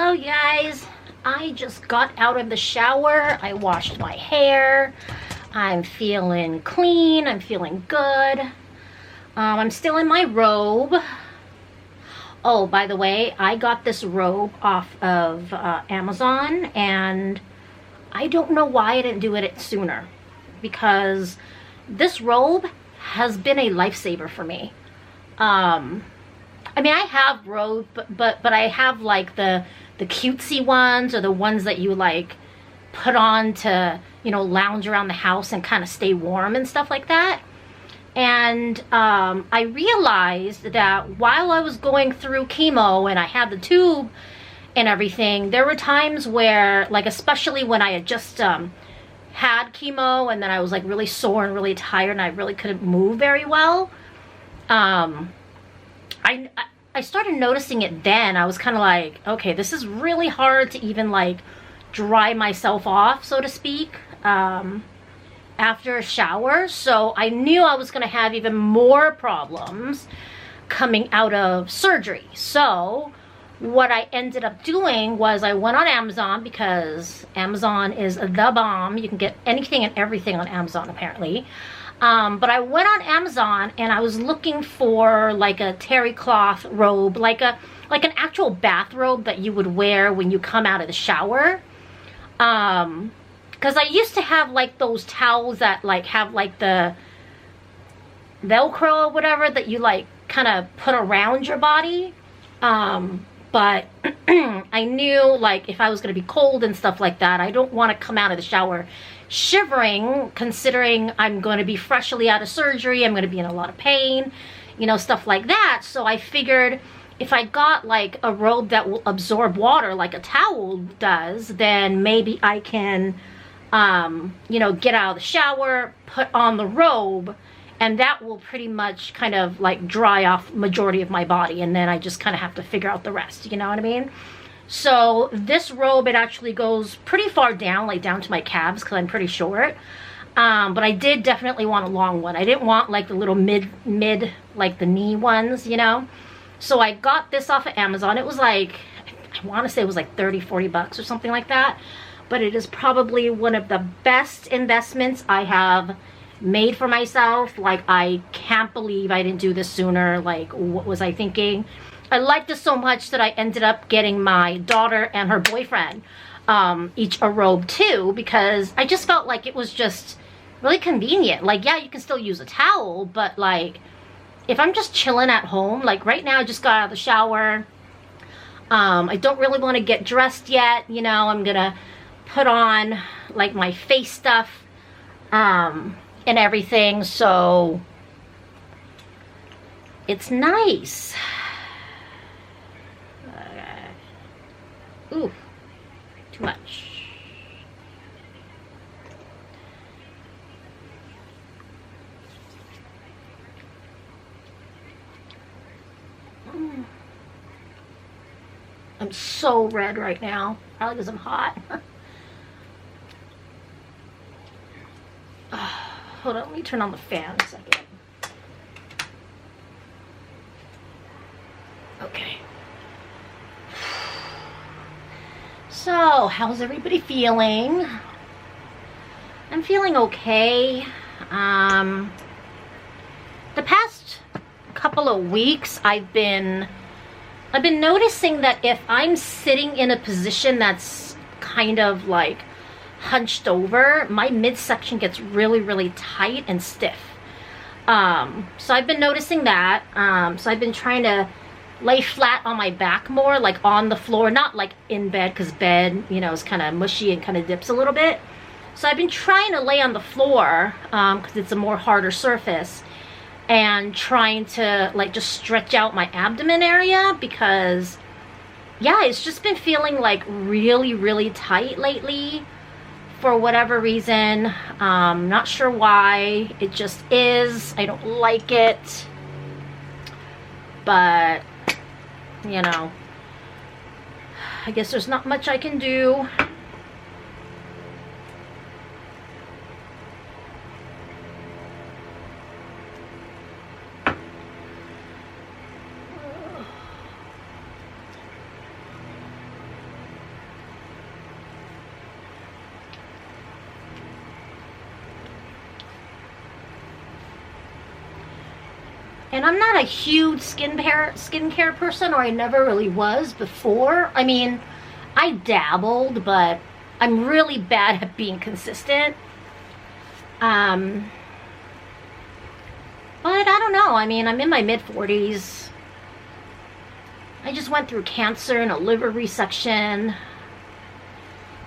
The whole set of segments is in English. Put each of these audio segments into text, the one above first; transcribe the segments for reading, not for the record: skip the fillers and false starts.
Hello guys, I just got out of the shower. I washed my hair. I'm feeling clean. I'm feeling good. I'm still in my robe. Oh, by the way, I got this robe off of Amazon, and I don't know why I didn't do it sooner, because this robe has been a lifesaver for me. I mean, I have robes, but I have like the cutesy ones, or the ones that you like put on to, you know, lounge around the house and kind of stay warm and stuff like that. And I realized that while I was going through chemo and I had the tube and everything, there were times where, like, especially when I had just had chemo and then I was like really sore and really tired and I really couldn't move very well, I started noticing it then. I was kind of like, okay, this is really hard to even like dry myself off, so to speak, after a shower. So I knew I was going to have even more problems coming out of surgery. So what I ended up doing was I went on Amazon, because Amazon is the bomb. You can get anything and everything on Amazon apparently. But I went on Amazon and I was looking for like a terry cloth robe, like an actual bathrobe that you would wear when you come out of the shower. Because I used to have like those towels that like have like the Velcro or whatever that you like kind of put around your body. But I knew, like, if I was going to be cold and stuff like that, I don't want to come out of the shower shivering, considering I'm going to be freshly out of surgery. I'm going to be in a lot of pain, you know, stuff like that. So I figured if I got like a robe that will absorb water like a towel does, then maybe I can, you know, get out of the shower, put on the robe, and that will pretty much kind of like dry off majority of my body, and then I just kind of have to figure out the rest, you know what I mean? So this robe, it actually goes pretty far down, like down to my calves, because I'm pretty short. But I did definitely want a long one. I didn't want like the little mid like the knee ones, you know? So I got this off of Amazon. It was like, I want to say it was like 30-40 bucks or something like that. But it is probably one of the best investments I have made for myself. Like, I can't believe I didn't do this sooner. Like, what was I thinking? I liked this so much that I ended up getting my daughter and her boyfriend each a robe too, because I just felt like it was just really convenient. Like, yeah, you can still use a towel, but like if I'm just chilling at home, like right now I just got out of the shower, I don't really want to get dressed yet, you know, I'm gonna put on like my face stuff and everything, so it's nice. Ooh, too much. I'm so red right now, probably because I'm hot. Hold on, let me turn on the fan a second. Okay. So, how's everybody feeling? I'm feeling okay. The past couple of weeks, I've been noticing that if I'm sitting in a position that's kind of like hunched over, my midsection gets really, really tight and stiff. So I've been noticing that. So I've been trying to lay flat on my back more, like on the floor, not like in bed, because bed, you know, is kind of mushy and kind of dips a little bit. So I've been trying to lay on the floor because it's a more harder surface, and trying to like just stretch out my abdomen area, because yeah, it's just been feeling like really, really tight lately for whatever reason. Not sure why, it just is. I don't like it, but you know, I guess there's not much I can do. And I'm not a huge skincare person, or I never really was before. I mean, I dabbled, but I'm really bad at being consistent. But I don't know. I mean, I'm in my mid-40s. I just went through cancer and a liver resection.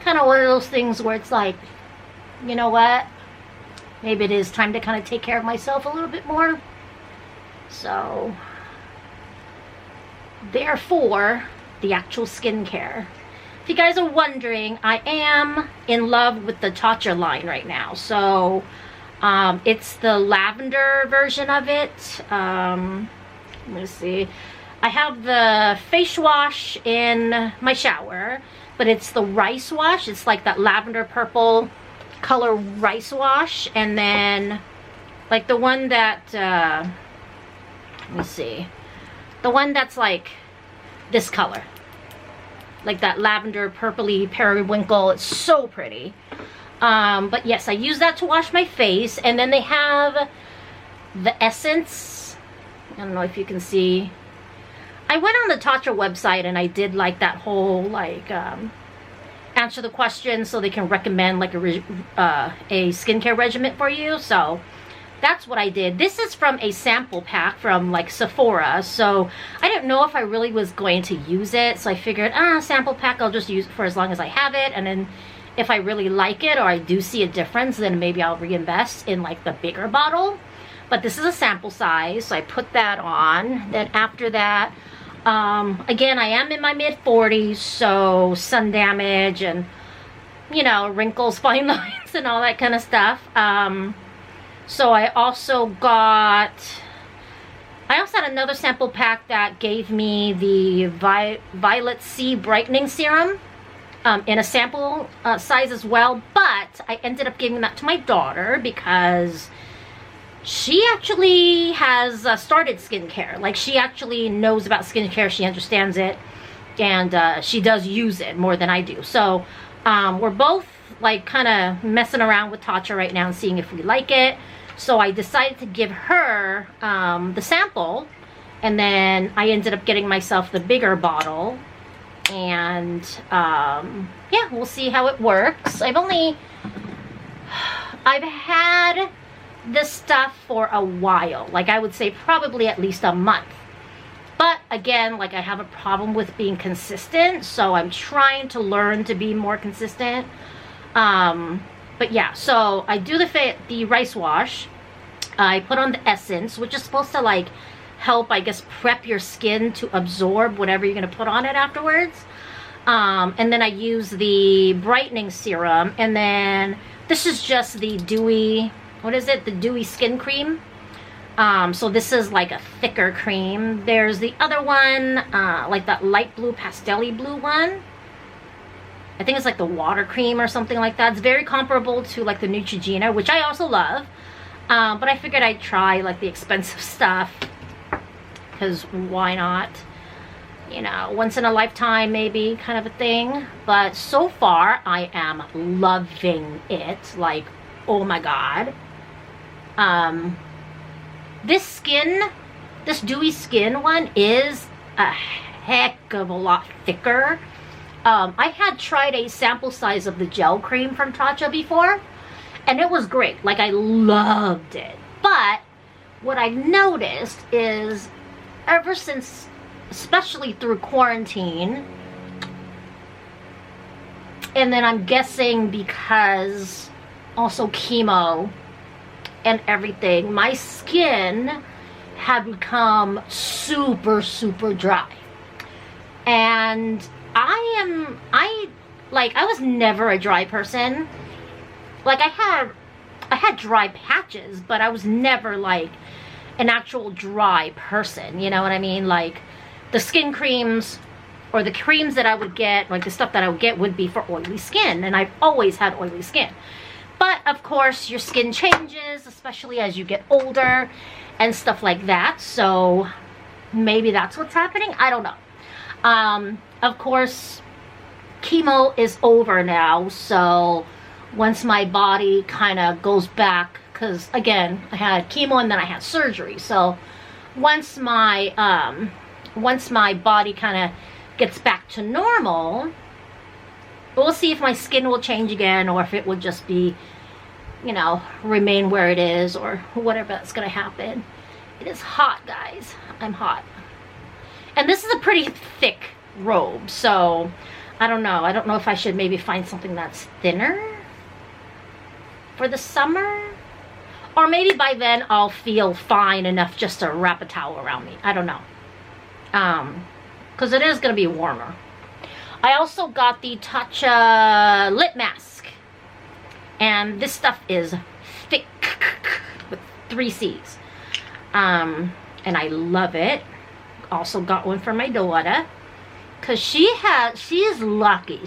Kind of one of those things where it's like, you know what? Maybe it is time to kind of take care of myself a little bit more. So, therefore, the actual skincare. If you guys are wondering, I am in love with the Tatcha line right now. So, it's the lavender version of it. Let me see. I have the face wash in my shower, but it's the rice wash. It's like that lavender purple color rice wash. And then, like the one that, let me see. The one that's like this color. Like that lavender purpley periwinkle. It's so pretty. But yes, I use that to wash my face. And then they have the essence. I don't know if you can see. I went on the Tatcha website and I did like that whole like answer the question so they can recommend like a skincare regimen for you. So that's what I did. This is from a sample pack from like Sephora. So I didn't know if I really was going to use it. So I figured, sample pack, I'll just use it for as long as I have it. And then if I really like it or I do see a difference, then maybe I'll reinvest in like the bigger bottle. But this is a sample size, so I put that on. Then after that, again, I am in my mid-40s, so sun damage and, you know, wrinkles, fine lines, and all that kind of stuff. So I also had another sample pack that gave me the Violet C Brightening Serum in a sample size as well. But I ended up giving that to my daughter because she actually has started skincare. Like, she actually knows about skincare. She understands it. And she does use it more than I do. So we're both like kind of messing around with Tatcha right now and seeing if we like it. So I decided to give her the sample. And then I ended up getting myself the bigger bottle. And yeah, we'll see how it works. I've had this stuff for a while. Like, I would say probably at least a month. But again, like, I have a problem with being consistent. So I'm trying to learn to be more consistent. But yeah, so I do the rice wash. I put on the essence, which is supposed to like help, I guess, prep your skin to absorb whatever you're going to put on it afterwards. And then I use the brightening serum. And then this is just the Dewy, what is it? The Dewy skin cream. So this is like a thicker cream. There's the other one, like that light blue, pastel-y blue one. I think it's like the water cream or something like that. It's very comparable to like the Neutrogena, which I also love. But I figured I'd try like the expensive stuff. Because why not? You know, once in a lifetime maybe kind of a thing. But so far, I am loving it. Like, oh my god. This Dewy skin one is a heck of a lot thicker. I had tried a sample size of the gel cream from Tatcha before, and it was great. Like, I loved it. But what I've noticed is ever since, especially through quarantine, and then I'm guessing because also chemo and everything, my skin had become super, super dry. And I was never a dry person. Like, I had dry patches, but I was never like an actual dry person, you know what I mean? Like, the skin creams or the creams that I would get, like the stuff that I would get would be for oily skin, and I've always had oily skin. But of course, your skin changes, especially as you get older and stuff like that. So maybe that's what's happening. I don't know. Of course, chemo is over now. So once my body kind of goes back, because again, I had chemo and then I had surgery. So once my body kind of gets back to normal, we'll see if my skin will change again, or if it will just be, you know, remain where it is, or whatever that's gonna happen. It is hot, guys. I'm hot. And this is a pretty thick robe, so I don't know. I don't know if I should maybe find something that's thinner for the summer. Or maybe by then I'll feel fine enough just to wrap a towel around me. I don't know. Because it is going to be warmer. I also got the Tatcha Lip Mask. And this stuff is thick with 3 C's. And I love it. Also got one for my daughter. Because she is lucky.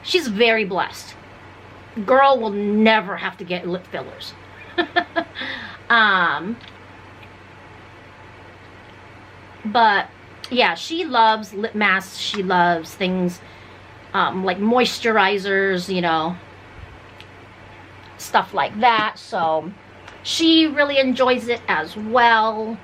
She's very blessed. Girl will never have to get lip fillers. But yeah, she loves lip masks. She loves things like moisturizers, you know, stuff like that. So she really enjoys it as well.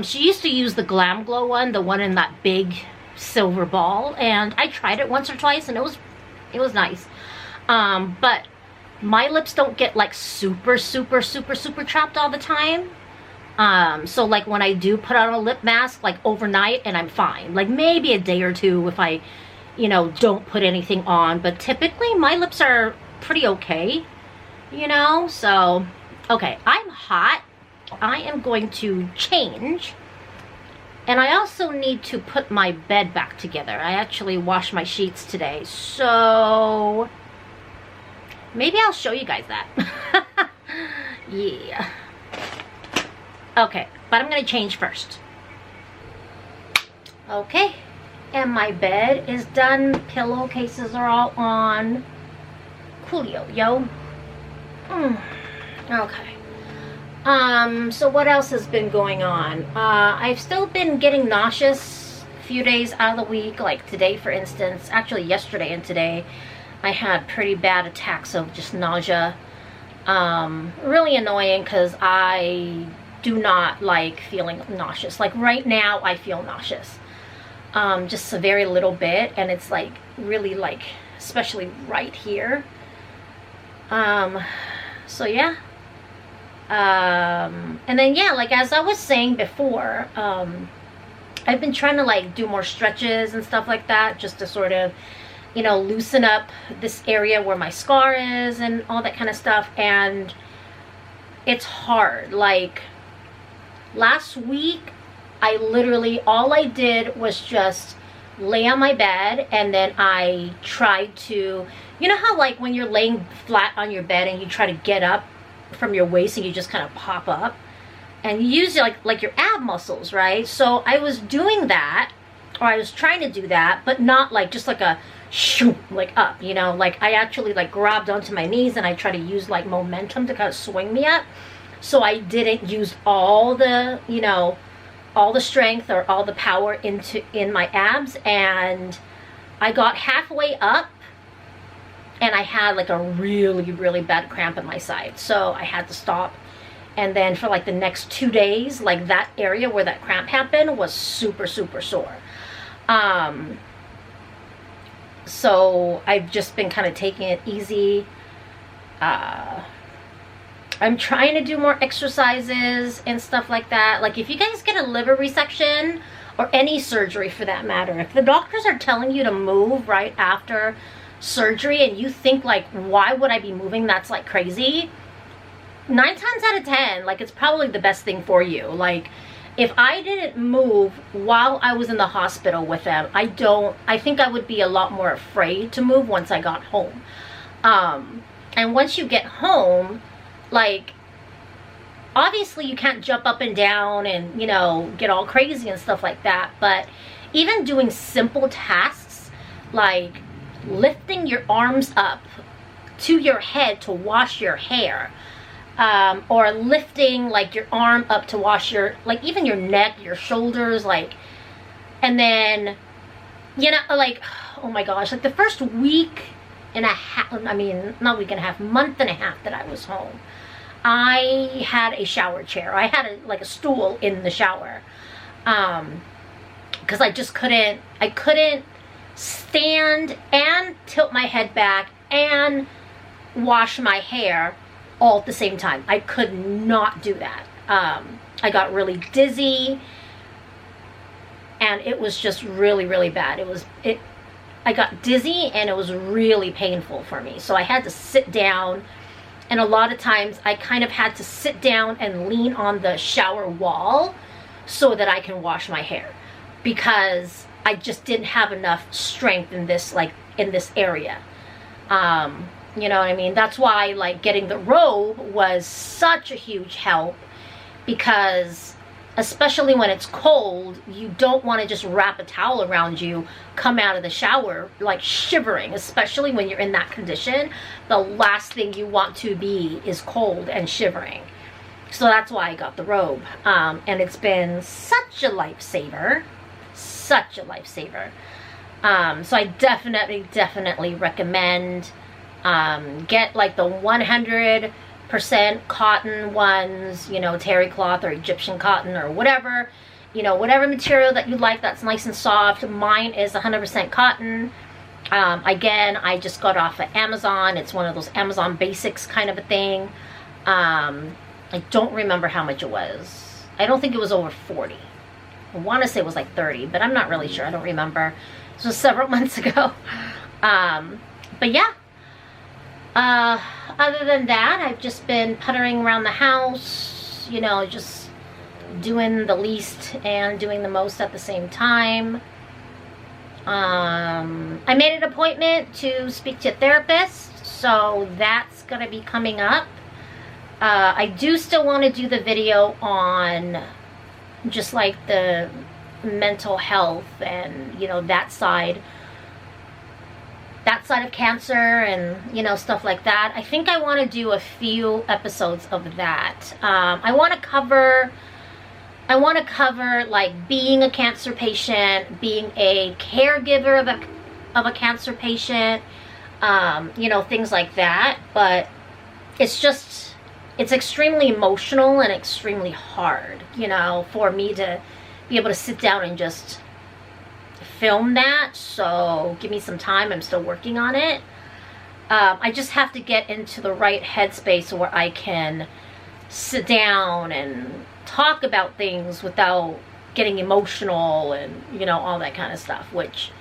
She used to use the Glam Glow one, the one in that big silver ball, and I tried it once or twice, and it was nice. But my lips don't get like super trapped all the time. So like when I do put on a lip mask, like overnight, and I'm fine. Like maybe a day or two if I, you know, don't put anything on. But typically my lips are pretty okay, you know? So, okay, I'm hot. I am going to change. And I also need to put my bed back together. I actually washed my sheets today. So maybe I'll show you guys that. Yeah. Okay, but I'm gonna change first. Okay, and my bed is done. Pillowcases are all on. Coolio, yo. Okay. So what else has been going on? I've still been getting nauseous a few days out of the week. Like today, for instance. Actually, yesterday and today, I had pretty bad attacks of just nausea. Really annoying because I do not like feeling nauseous. Like right now, I feel nauseous. Just a very little bit, and it's like really like, especially right here. So yeah. And then yeah, like as I was saying before, I've been trying to like do more stretches and stuff like that, just to sort of, you know, loosen up this area where my scar is and all that kind of stuff. And it's hard. Like last week, I literally, all I did was just lay on my bed, and then I tried to, you know how like when you're laying flat on your bed and you try to get up from your waist and you just kind of pop up, and you use like your ab muscles, right? So I was doing that, or I was trying to do that, but not like just like a shoot, like up, you know, like I actually like grabbed onto my knees and I try to use like momentum to kind of swing me up. So I didn't use all the, you know, all the strength or all the power in my abs, and I got halfway up and I had like a really bad cramp in my side, so I had to stop. And then for like the next 2 days, like that area where that cramp happened was super sore. So I've just been kind of taking it easy. I'm trying to do more exercises and stuff like that. Like if you guys get a liver resection or any surgery for that matter, if the doctors are telling you to move right after surgery and you think like, why would I be moving? That's like crazy. 9 times out of 10, like it's probably the best thing for you. Like if I didn't move while I was in the hospital with them, I think I would be a lot more afraid to move once I got home. And once you get home, like obviously you can't jump up and down and, you know, get all crazy and stuff like that, but even doing simple tasks like lifting your arms up to your head to wash your hair, or lifting like your arm up to wash your, like even your neck, your shoulders, like, and then, you know, like, oh my gosh, like the first week and a half, I mean, not week and a half, month and a half that I was home, I had a shower chair. I had like a stool in the shower. Because I just couldn't stand and tilt my head back and wash my hair all at the same time. I could not do that. I got really dizzy, and it was just really, really bad. I got dizzy, and it was really painful for me. So I had to sit down, and a lot of times I kind of had to sit down and lean on the shower wall so that I can wash my hair, because I just didn't have enough strength in this, like, in this area. You know what I mean? That's why, like, getting the robe was such a huge help, because especially when it's cold, you don't want to just wrap a towel around you, come out of the shower like shivering, especially when you're in that condition. The last thing you want to be is cold and shivering. So that's why I got the robe. And it's been such a lifesaver. Such a lifesaver. So I definitely recommend get like the 100% cotton ones, you know, terry cloth or Egyptian cotton or whatever, you know, whatever material that you like that's nice and soft. Mine is 100% cotton. Again, I just got off of Amazon. It's one of those Amazon Basics kind of a thing. I don't remember how much it was. I don't think it was over 40. I want to say it was like 30, but I'm not really sure. I don't remember. This was several months ago. But yeah. Other than that, I've just been puttering around the house, you know, just doing the least and doing the most at the same time. I made an appointment to speak to a therapist, so that's going to be coming up. I do still want to do the video on just like the mental health and, you know, that side of cancer and, you know, stuff like that. I think I want to do a few episodes of that. I want to cover like being a cancer patient, being a caregiver of a cancer patient, you know, things like that. But it's extremely emotional and extremely hard, you know, for me to be able to sit down and just film that. So give me some time. I'm still working on it. I just have to get into the right headspace where I can sit down and talk about things without getting emotional and, you know, all that kind of stuff, which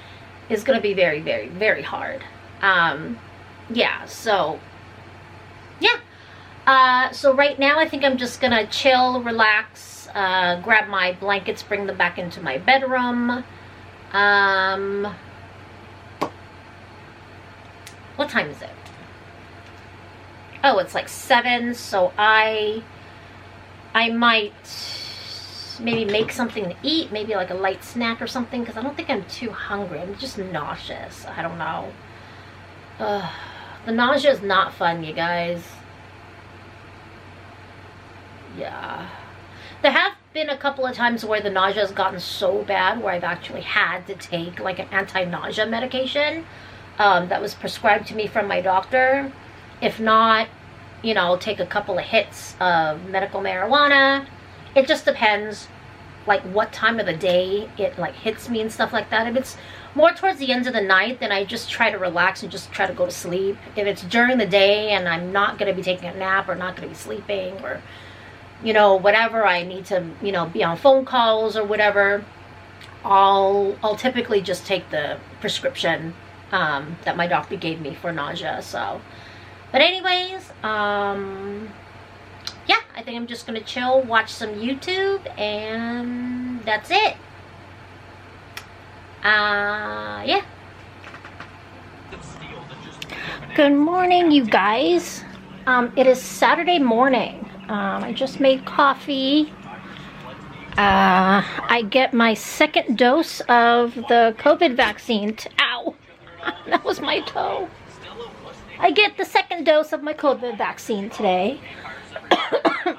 is going to be very, very, very hard. Yeah, so yeah. So right now I think I'm just going to chill, relax, grab my blankets, bring them back into my bedroom. What time is it? Oh, it's like 7, so I might maybe make something to eat, maybe like a light snack or something, because I don't think I'm too hungry. I'm just nauseous. I don't know. The nausea is not fun, you guys. Yeah. There have been a couple of times where the nausea has gotten so bad where I've actually had to take like an anti-nausea medication that was prescribed to me from my doctor. If not, you know, I'll take a couple of hits of medical marijuana. It just depends like what time of the day it like hits me and stuff like that. If it's more towards the end of the night, then I just try to relax and just try to go to sleep. If it's during the day and I'm not going to be taking a nap or not going to be sleeping or, you know, whatever, I need to, you know, be on phone calls or whatever, I'll typically just take the prescription that my doctor gave me for nausea. So, but anyways, yeah, I think I'm just gonna chill, watch some YouTube, and that's it. Yeah. Good morning, you guys. It is Saturday morning. I just made coffee. I get my second dose of the COVID vaccine. Ow! That was my toe. I get the second dose of my COVID vaccine today.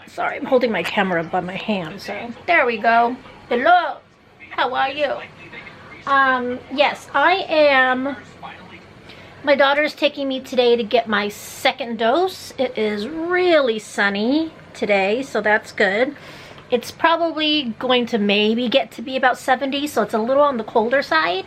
Sorry, I'm holding my camera by my hand, so there we go. Hello! How are you? Yes, I am My daughter's taking me today to get my second dose. It is really sunny today, so that's good. It's probably going to maybe get to be about 70, so it's a little on the colder side.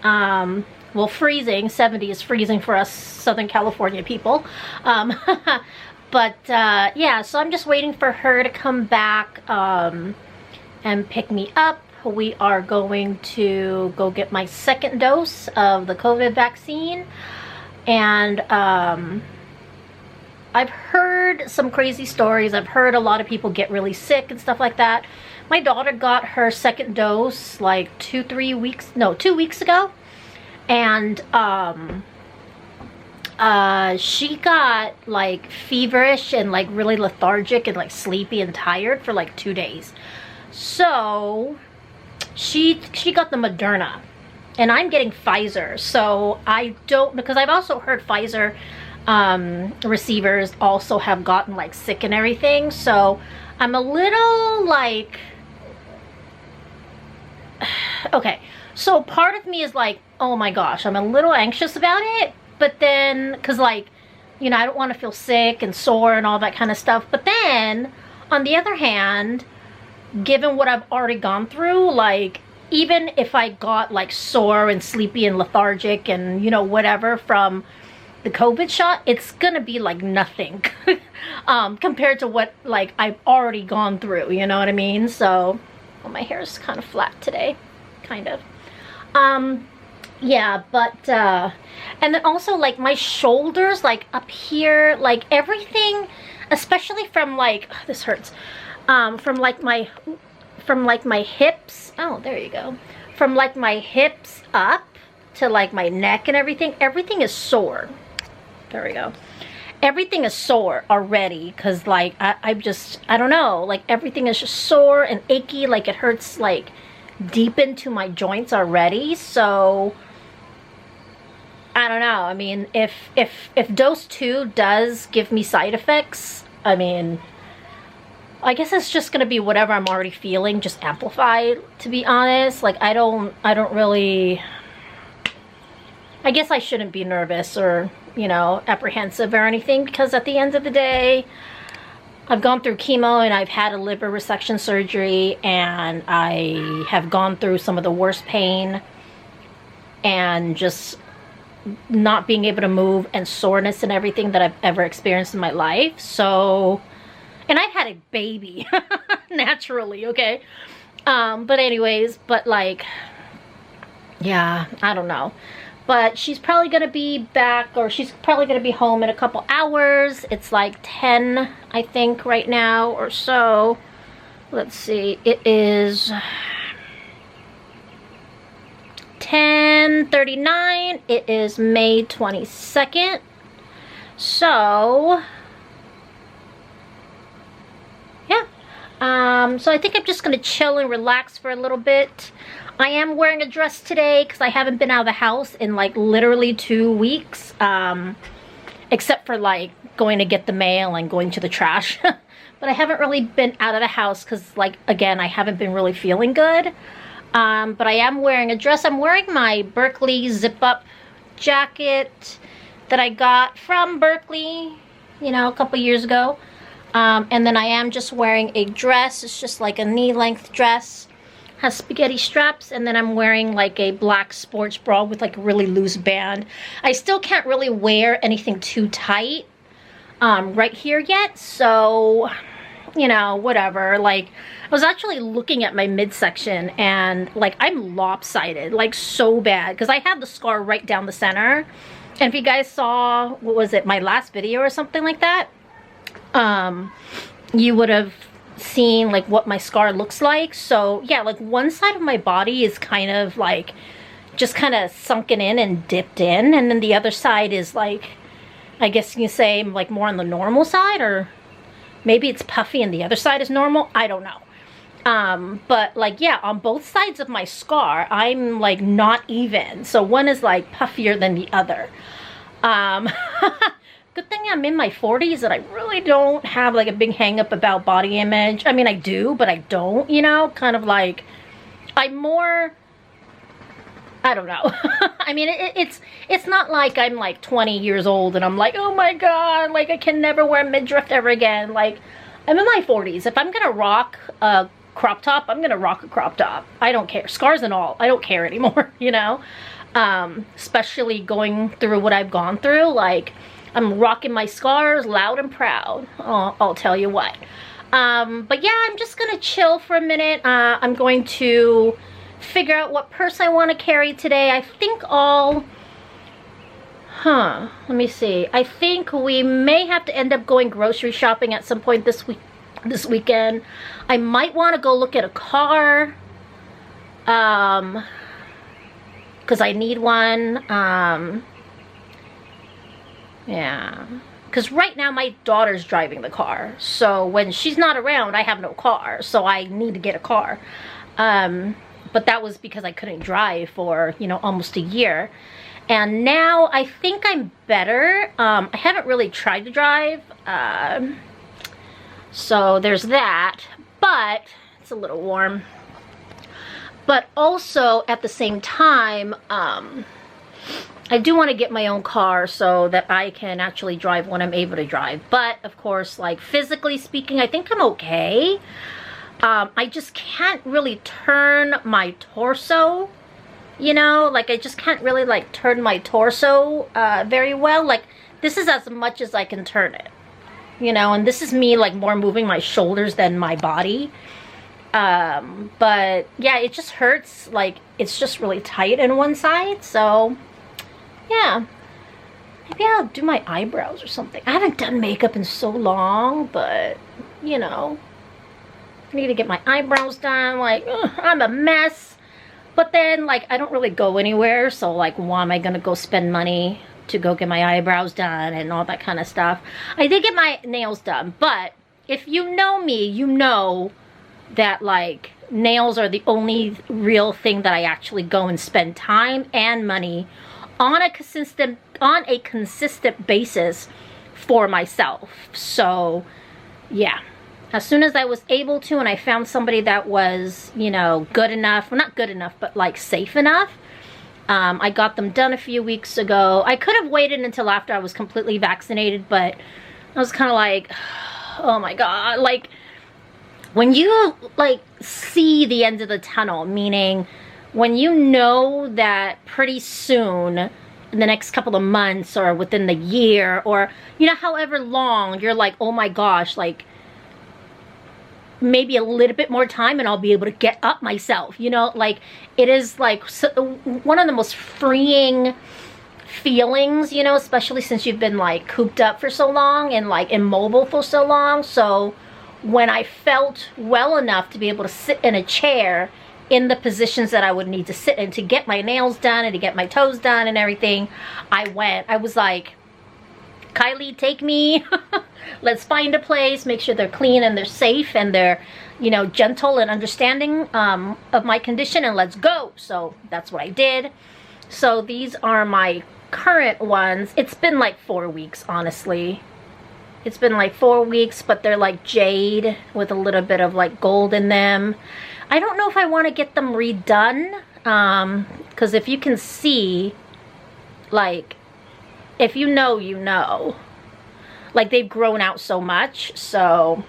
Well, freezing. 70 is freezing for us Southern California people. But yeah, so I'm just waiting for her to come back and pick me up. We are going to go get my second dose of the COVID vaccine. And I've heard some crazy stories. I've heard a lot of people get really sick and stuff like that. My daughter got her second dose like 2 weeks ago. And she got like feverish and like really lethargic and like sleepy and tired for like 2 days. So she got the Moderna, and I'm getting Pfizer. So I don't, because I've also heard Pfizer receivers also have gotten like sick and everything. So I'm a little like, okay. So part of me is like, oh my gosh, I'm a little anxious about it. But then, because like, you know, I don't want to feel sick and sore and all that kind of stuff. But then, on the other hand, given what I've already gone through, like, even if I got like sore and sleepy and lethargic and, you know, whatever from the COVID shot, it's gonna be like nothing compared to what like I've already gone through, you know what I mean? So, well, my hair is kind of flat today, kind of. Yeah, but and then also like my shoulders, like up here, like everything, especially from like, oh, this hurts, from like my hips, oh, there you go, from like my hips up to like my neck and everything is sore. There we go. Everything is sore already, because like I don't know, like everything is just sore and achy, like it hurts like deep into my joints already. So I don't know. I mean, if dose 2 does give me side effects, I mean, I guess it's just gonna be whatever I'm already feeling, just amplified, to be honest. Like I don't really, I guess I shouldn't be nervous or, you know, apprehensive or anything, because at the end of the day, I've gone through chemo and I've had a liver resection surgery, and I have gone through some of the worst pain and just not being able to move and soreness and everything that I've ever experienced in my life. So, and I've had a baby naturally, okay? But anyways, but like, yeah, I don't know. But she's probably gonna be back, or she's probably gonna be home in a couple hours. It's like 10, I think, right now or so. Let's see, it is 10:39. It is May 22nd. So, yeah. So I think I'm just gonna chill and relax for a little bit. I am wearing a dress today because I haven't been out of the house in like literally 2 weeks, except for like going to get the mail and going to the trash. But I haven't really been out of the house because, like, again, I haven't been really feeling good. But I am wearing a dress. I'm wearing my Berkeley zip-up jacket that I got from Berkeley, you know, a couple years ago. And then I am just wearing a dress. It's just like a knee-length dress. Has spaghetti straps, and then I'm wearing like a black sports bra with like a really loose band. I still can't really wear anything too tight right here yet, so, you know, whatever. Like, I was actually looking at my midsection, and like I'm lopsided, like so bad, because I have the scar right down the center. And if you guys saw, what was it, my last video or something like that, you would have seen like what my scar looks like. So yeah, like one side of my body is kind of like just kind of sunken in and dipped in, and then the other side is like, I guess you can say, like more on the normal side, or maybe it's puffy and the other side is normal. I don't know. But like, yeah, on both sides of my scar, I'm like not even. So one is like puffier than the other. Good thing I'm in my 40s and I really don't have like a big hang up about body image. I mean, I do, but I don't, you know, kind of like, I'm more I don't know. I mean, it's not like I'm like 20 years old and I'm like, oh my God, like I can never wear midriff ever again. Like, I'm in my 40s. If I'm gonna rock a crop top, I'm gonna rock a crop top. I don't care. Scars and all, I don't care anymore, you know? Especially going through what I've gone through. Like, I'm rocking my scars loud and proud. I'll tell you what. But yeah, I'm just gonna chill for a minute. I'm going to figure out what purse I want to carry today. I think let me see. I think we may have to end up going grocery shopping at some point this weekend. I might want to go look at a car, because I need one. Yeah, because right now my daughter's driving the car, so when she's not around, I have no car, so I need to get a car. But that was because I couldn't drive for, you know, almost a year. And now I think I'm better. I haven't really tried to drive. So there's that. But it's a little warm. But also at the same time, I do want to get my own car so that I can actually drive when I'm able to drive. But of course, like physically speaking, I think I'm okay. I just can't really turn my torso, you know, like I just can't really like turn my torso very well. Like, this is as much as I can turn it, you know, and this is me like more moving my shoulders than my body. But yeah, it just hurts. Like, it's just really tight in one side. So yeah, maybe I'll do my eyebrows or something. I haven't done makeup in so long, but you know, I need to get my eyebrows done. Like, I'm a mess. But then, like, I don't really go anywhere. So, like, why am I going to go spend money to go get my eyebrows done and all that kind of stuff? I did get my nails done. But if you know me, you know that, like, nails are the only real thing that I actually go and spend time and money on a consistent basis for myself. So, yeah. As soon as I was able to, and I found somebody that was, you know, good enough, well, not good enough, but like safe enough, I got them done a few weeks ago. I could have waited until after I was completely vaccinated, but I was kind of like, oh my God, like, when you like see the end of the tunnel, meaning when you know that pretty soon, in the next couple of months or within the year, or, you know, however long, you're like, oh my gosh, like, maybe a little bit more time and I'll be able to get up myself, you know, like, it is like one of the most freeing feelings, you know, especially since you've been like cooped up for so long and like immobile for so long. So when I felt well enough to be able to sit in a chair in the positions that I would need to sit in to get my nails done and to get my toes done and everything, I went. I was like, Kylie, take me. Let's find a place, make sure they're clean and they're safe and they're, you know, gentle and understanding of my condition, and let's go. So that's what I did. So these are my current ones. It's been like 4 weeks, honestly. It's been like 4 weeks, but they're like jade with a little bit of like gold in them. I don't know if I want to get them redone, because if you can see, like, if you know, you know. Like, they've grown out so much, so,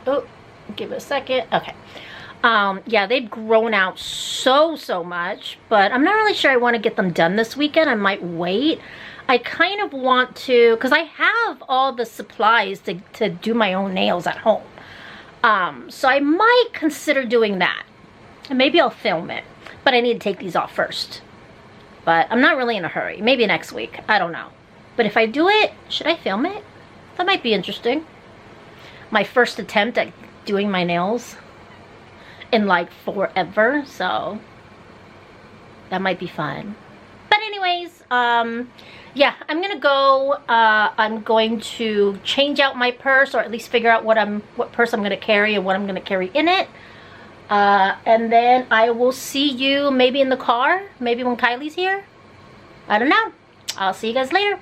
oh, give it a second, okay. Yeah, they've grown out so much, but I'm not really sure I want to get them done this weekend. I might wait. I kind of want to, because I have all the supplies to do my own nails at home. So I might consider doing that. And maybe I'll film it, but I need to take these off first. But I'm not really in a hurry. Maybe next week, I don't know. But if I do it, should I film it? That might be interesting. My first attempt at doing my nails in like forever, so that might be fun. But anyways, yeah, I'm gonna go. I'm going to change out my purse, or at least figure out what purse I'm gonna carry and what I'm gonna carry in it. And then I will see you maybe in the car, maybe when Kylie's here. I don't know. I'll see you guys later.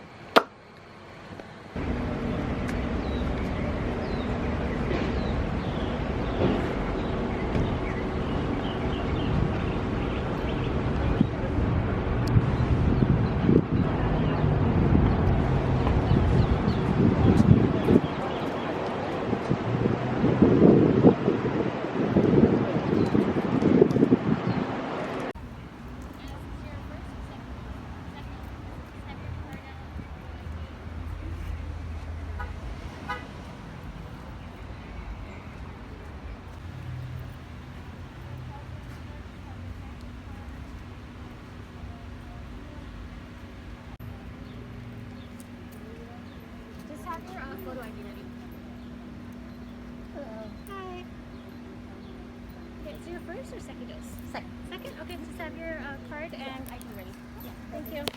first or second dose? Second. Second? Okay, just have your card and ID ready. Yeah, thank you. Okay,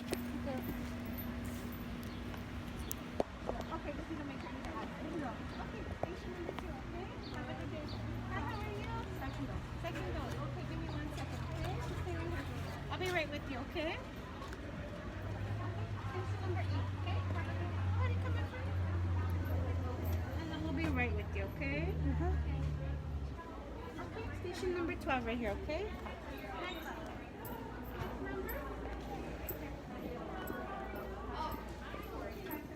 just need to make sure you have it. Okay, patient number 2, okay? Have a good day. Hi, how are you? Second dose. Second dose. Okay, give me 1 second, okay? Just stay right here. I'll be right with you, okay? Patient number 8, okay? How do you come in front? And then we'll be right with you, okay? Okay, station number 12 right here, okay?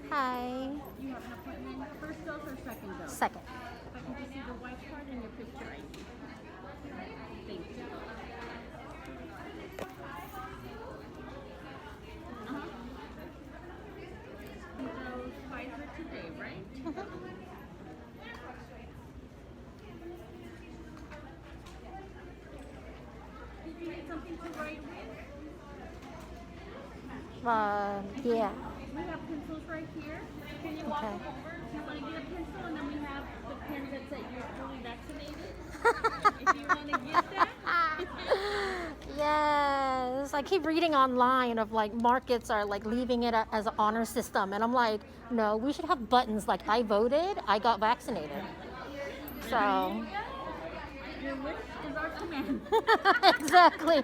Hi. You have an appointment, first dose or second dose? Second. If I can just see the white card and your picture ID. Thank you. Dose Pfizer today, right? Did you need something to write with? Yeah. We have pencils right here. Can you walk Okay. over if you want to get a pencil, and then we have the pen that says you're fully vaccinated. If you want to get that. Yes. I keep reading online of like markets are like leaving it as an honor system. And I'm like, no, we should have buttons like I voted, I got vaccinated. So. Your wish is our command. Exactly.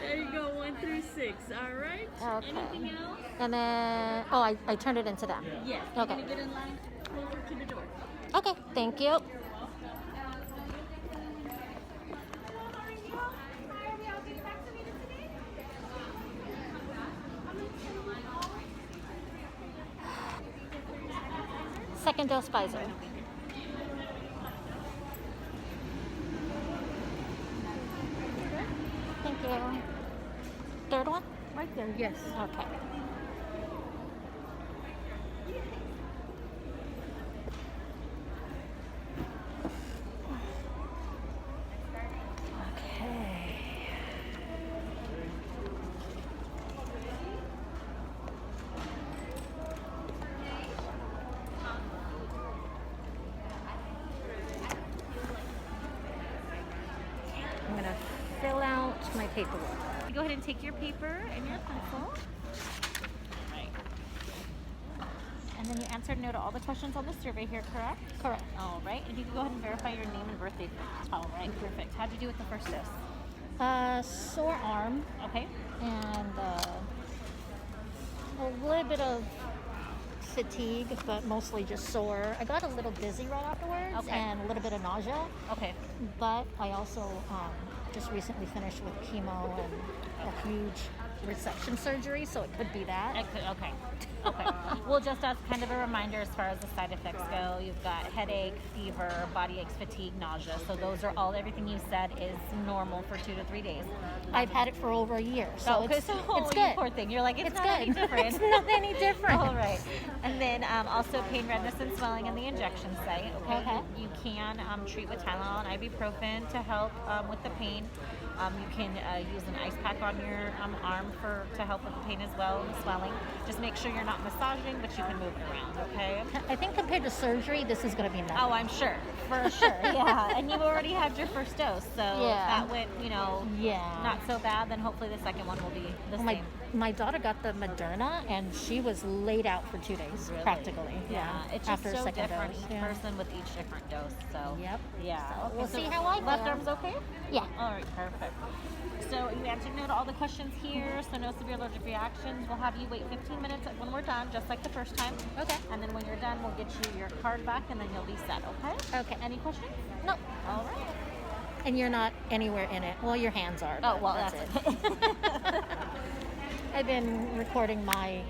There you go, 1 through 6. All right. Okay. Anything else? And then, oh, I turned it into them. Yes. You're Okay. gonna get in line closer to the door. Okay, thank you. Second dose Pfizer. Thank you. Third one? Right there. Yes. Okay. Okay. I'm going to fill out my paperwork. Go ahead and take your paper and your pencil. Right. And then you answered no to all the questions on the survey here, correct? Correct. All right. And you can go ahead and verify your name and birthday. All right, perfect. How'd you do with the first dose? Sore arm Okay. and a little bit of fatigue, but mostly just sore. I got a little dizzy right afterwards Okay. and a little bit of nausea, Okay. but I also just recently finished with chemo and a huge resection surgery, so it could be that. Okay. Okay. Well, just as kind of a reminder, as far as the side effects go, you've got headache, fever, body aches, fatigue, nausea. So those are all, everything you said is normal for 2 to 3 days. I've had it for over a year, so it's you good. poor thing. You're like, it's not good. any different. It's not any different. All right. And then also pain, redness, and swelling in the injection site. Okay. You can treat with Tylenol and ibuprofen to help with the pain. You can use an ice pack on your arm to help with the pain as well and the swelling. Just make sure you're not massaging, but you can move it around, okay? I think compared to surgery, this is going to be nothing. Oh, I'm sure. For sure, yeah. And you've already had your first dose, so Yeah. if that went, Yeah. not so bad, then hopefully the second one will be the same. My daughter got the Moderna, and she was laid out for 2 days, Really? practically. Yeah, it's just after so second different dose. each Yeah. person with each different dose. So Yep. yeah. So Okay, we'll see how I left fare. arm's okay. Yeah. All right, perfect. So you answered no to all the questions here. So no severe allergic reactions. We'll have you wait 15 minutes when we're done, just like the first time. Okay. And then when you're done, we'll get you your card back, and then you'll be set. Okay. Okay. Any questions? No. All right. And you're not anywhere in it. Well, your hands are. Oh but well, that's it. I've been recording my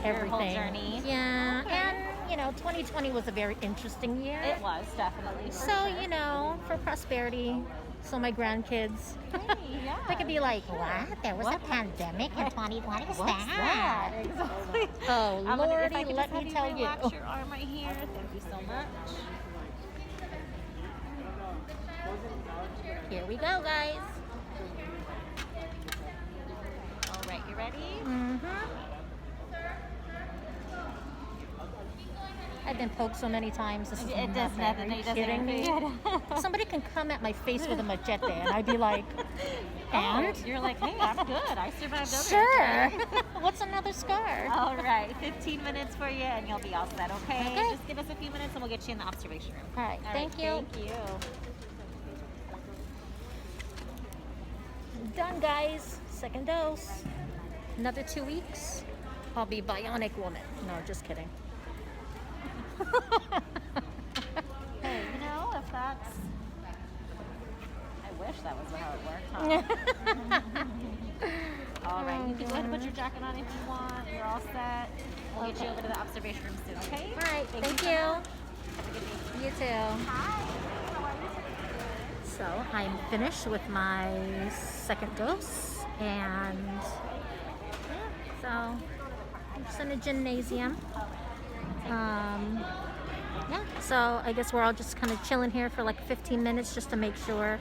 everything. whole journey. Yeah. Okay. And 2020 was a very interesting year. It was definitely. For So, sure. for prosperity, so my grandkids, Hey, yeah. they could be like, sure. what? There was What? a pandemic in 2020? What's What's that? Exactly. Oh, If I Lordy, could let just me have tell you. relax your arm right here. Thank you so much. Here we go, guys. All right, you ready? Mm-hmm. I I've been poked so many times. This is It does nothing. Are you kidding me? Somebody can come at my face with a machete, and I'd be like, and? You're like, hey, I'm good. I survived others. Sure. What's another scar? All right, 15 minutes for you, and you'll be all set, okay? Okay. Just give us a few minutes, and we'll get you in the observation room. All right, thank you. Thank you. Done, guys. Second dose. Another 2 weeks. I'll be bionic woman. No, just kidding. Hey, you know, if that's... I wish that was how it worked, huh? All right, you can go ahead and put your jacket on if you want. You're all set. We'll get you over to the observation room soon, okay? All right, thank you. Have a good day. You too. Hi. How are you? So I'm finished with my second dose, and yeah, so I'm just in a gymnasium. Yeah, so I guess we're all just kind of chilling here for like 15 minutes just to make sure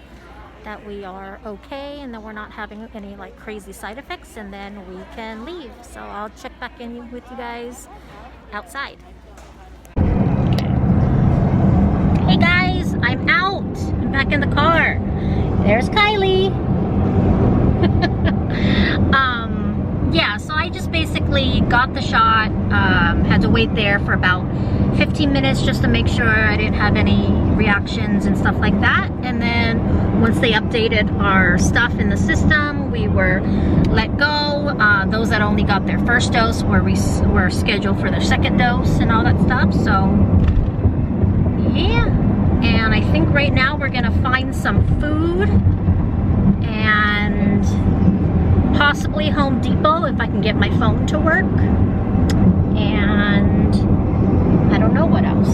that we are okay and that we're not having any like crazy side effects, and then we can leave. So I'll check back in with you guys outside. Hey guys, I'm out. I'm back in the car. There's Kylie. Yeah, so I just basically got the shot, had to wait there for about 15 minutes just to make sure I didn't have any reactions and stuff like that. And then once they updated our stuff in the system, we were let go. Those that only got their first dose were scheduled for their second dose and all that stuff. So yeah, and I think right now we're gonna find some food and possibly Home Depot if I can get my phone to work, and I don't know what else.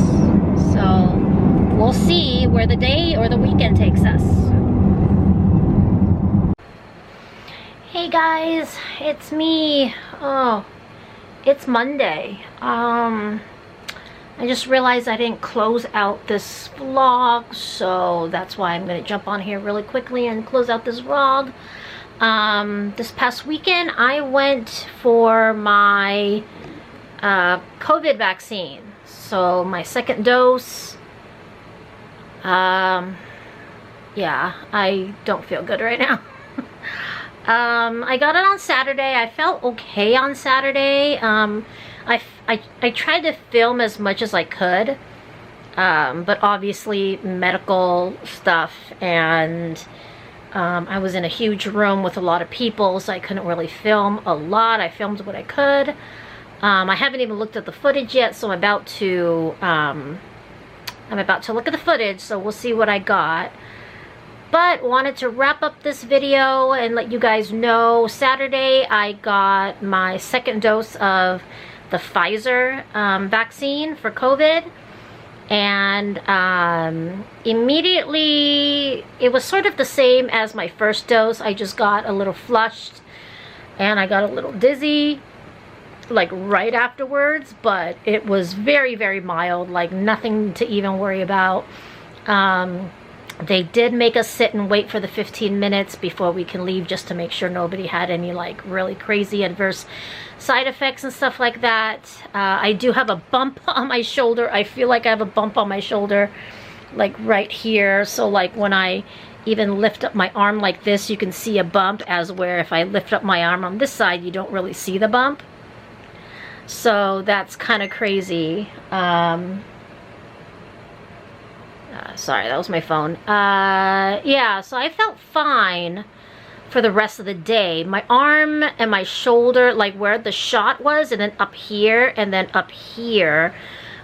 So we'll see where the day or the weekend takes us. Hey guys, it's me. Oh, it's Monday. I just realized I didn't close out this vlog, so that's why I'm gonna jump on here really quickly and close out this vlog. This past weekend I went for my COVID vaccine, so my second dose. Yeah, I don't feel good right now. I got it on Saturday. I felt okay on Saturday. I tried to film as much as I could, but obviously medical stuff, and I was in a huge room with a lot of people, so I couldn't really film a lot. I filmed what I could. I haven't even looked at the footage yet, so I'm about to look at the footage, so we'll see what I got. But wanted to wrap up this video and let you guys know, Saturday I got my second dose of the Pfizer vaccine for COVID, and immediately it was sort of the same as my first dose. I just got a little flushed and I got a little dizzy like right afterwards, but it was very, very mild, like nothing to even worry about. They did make us sit and wait for the 15 minutes before we can leave, just to make sure nobody had any like really crazy adverse side effects and stuff like that. I do have a bump on my shoulder. I feel like I have a bump on my shoulder like right here, so like when I even lift up my arm like this, you can see a bump, as where if I lift up my arm on this side, you don't really see the bump. So that's kind of crazy. Sorry, that was my phone. Yeah, so I felt fine for the rest of the day. My arm and my shoulder, like where the shot was, and then up here, and then up here,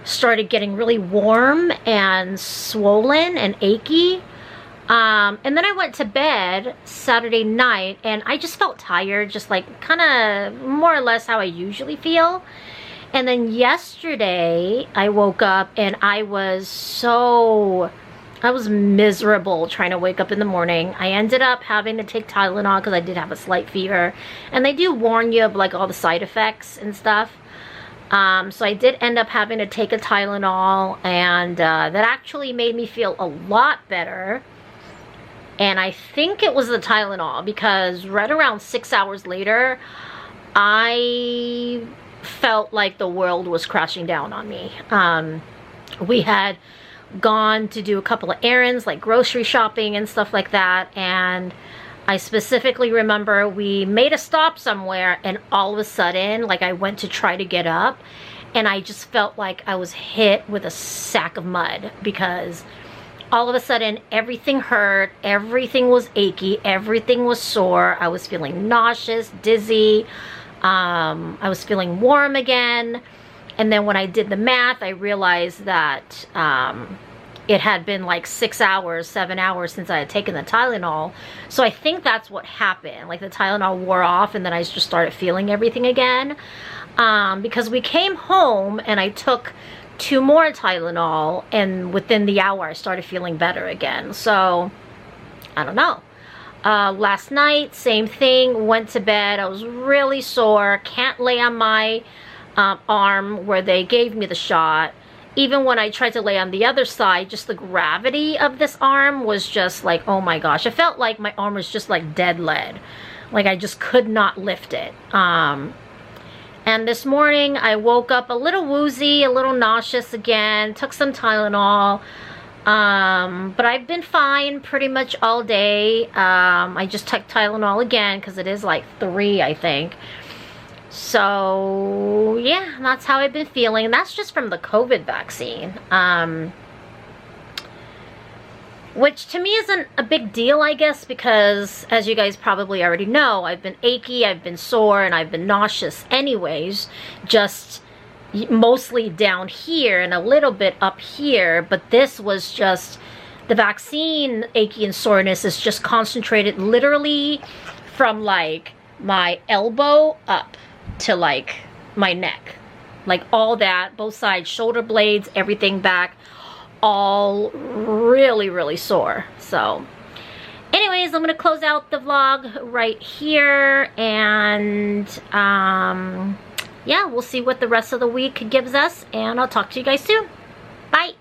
started getting really warm and swollen and achy. And then I went to bed Saturday night, and I just felt tired, just like kind of more or less how I usually feel. And then yesterday I woke up and I was miserable trying to wake up in the morning. I ended up having to take Tylenol because I did have a slight fever, and they do warn you of like all the side effects and stuff. So I did end up having to take a Tylenol, and that actually made me feel a lot better. And I think it was the Tylenol, because right around 6 hours later, I felt like the world was crashing down on me. We had gone to do a couple of errands, like grocery shopping and stuff like that, and I specifically remember we made a stop somewhere, and all of a sudden, like, I went to try to get up, and I just felt like I was hit with a sack of mud, because all of a sudden everything hurt, everything was achy, everything was sore. I was feeling nauseous, dizzy, I was feeling warm again. And then when I did the math, I realized that it had been like 6 hours, 7 hours since I had taken the Tylenol. So I think that's what happened. Like, the Tylenol wore off, and then I just started feeling everything again. Because we came home and I took 2 more Tylenol, and within the hour I started feeling better again. So I don't know. Last night, same thing, went to bed. I was really sore, can't lay on my arm where they gave me the shot. Even when I tried to lay on the other side, just the gravity of this arm was just like, oh my gosh. It felt like my arm was just like dead lead. Like, I just could not lift it. And this morning I woke up a little woozy, a little nauseous again, took some Tylenol. But I've been fine pretty much all day. I just took Tylenol again because it is like 3, I think. So yeah, that's how I've been feeling. And that's just from the COVID vaccine. Which to me isn't a big deal, I guess, because as you guys probably already know, I've been achy, I've been sore, and I've been nauseous anyways, just mostly down here and a little bit up here. But this was just, the vaccine achy and soreness is just concentrated literally from like my elbow up to like my neck. Like all that, both sides, shoulder blades, everything back, all really, really sore. So anyways, I'm gonna close out the vlog right here, and yeah, we'll see what the rest of the week gives us, and I'll talk to you guys soon. Bye.